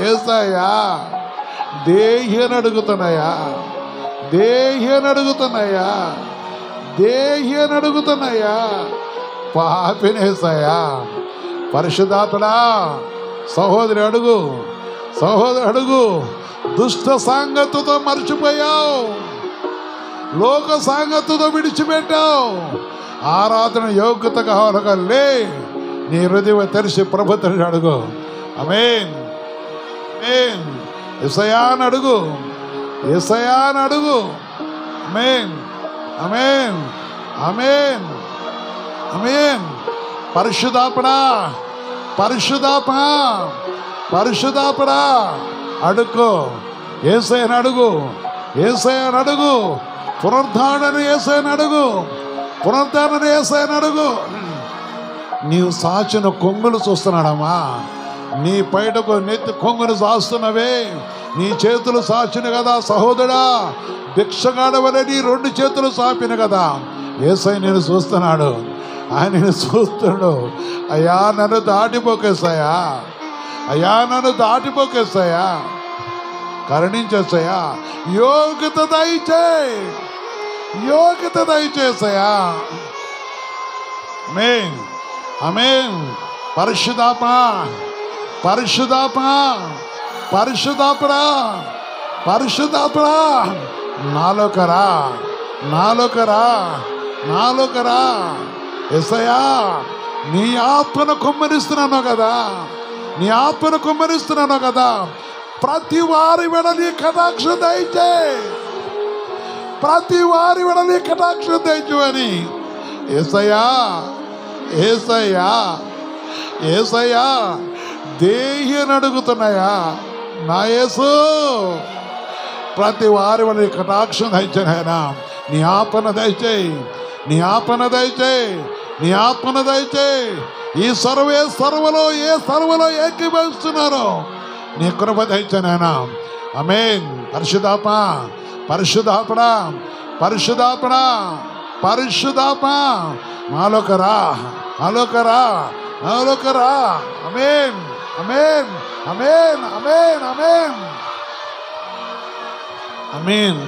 ఏసయ్యా దేహి అని అడుగుతున్నాయా, దేహి అని అడుగుతున్నాయా, దేహి అని అడుగుతున్నాయా. పాపినేసయ్యా. పరిశుద్ధాత్మడా సహోదరి అడుగు, సహోదరు అడుగు. దుష్ట సాంగత్యతో మర్చిపోయావు, లోక సాంగత్యతో విడిచిపెట్టావు. ఆరాధన యోగ్యత కావాలే. నీ హృదయం తెరిచి ప్రభుత్వం అడుగు. ఆమేన్, ఆమేన్. యేసయ్యాని అడుగు, యేసయ్యాని అడుగు. ఆమేన్, ఆమేన్, ఆమేన్, ఆమేన్. పరిశుద్ధాత్మడా, పరిశుద్ధాత్మ, పరిశుద్ధాత్మడా అడుక్కో. యేసయ్యని అడుగు, యేసయ్యని అడుగు. పునరుద్ధారణ యేసయ్యని అడుగు, పునరుద్ధారణ యేసయ్యని అడుగు. నీవు సాచిన కొంగులు చూస్తున్నాడమ్మా. నీ బయటకు నెత్తి కొంగును సాస్తున్నవే. నీ చేతులు సాచిన కదా సహోదరా. భిక్షగాడవలే నీ 2 చేతులు సాపిన కదా. యేసయ్య నేను చూస్తున్నాడు, ఆయన నేను చూస్తున్నాడు. అయ్యా నన్ను దాటిపోకేసాయా, అయ్యా నన్ను దాటిపోకేసాయా, కరుణించేసాయా. యోగ్యత దయచేయి, యోగ్యత దయచేసాయా. ఆమేన్, ఆమేన్. పరిశుద్ధాత్మ, పరిశుద్ధాత్మ, పరిశుద్ధాత్మడా, పరిశుద్ధాత్మడా నాలోకరా, నాలోకరా, నాలోకరా. యేసయ్యా నీ ఆత్మను కుమ్మరిస్తున్నాను కదా, నీ ఆత్మను కుమ్మరిస్తున్నాను కదా. ప్రతి వారి వెడలి కటాక్ష దయచేయి, ప్రతి వారి వెడలి కటాక్ష దయచేయని. యేసయ్యా, యేసయ్యా, యేసయ్యా దేహి అని అడుగుతున్నాయా నా యేసు. ప్రతి వారి వల్ల కటాక్షం దయచేయనా. నీ ఆత్మన దయచేయి, నీ ఆత్మన దయచేయి, నీ ఆత్మన దయచేయి. ఈ సర్వలో ఏ సర్వలో ఏకీభవిస్తున్నారో నీ కృప దయచేయనా. ఆమేన్. పరిశుద్ధాత్మ, పరిశుద్ధాత్మ, పరిశుద్ధాత్మ, పరిశుద్ధాత్మ నాలోకరా, నాలోకరా, నాలోకరా. ఆమేన్, ఆమేన్, ఆమేన్, ఆమేన్, ఆమేన్, ఆమేన్.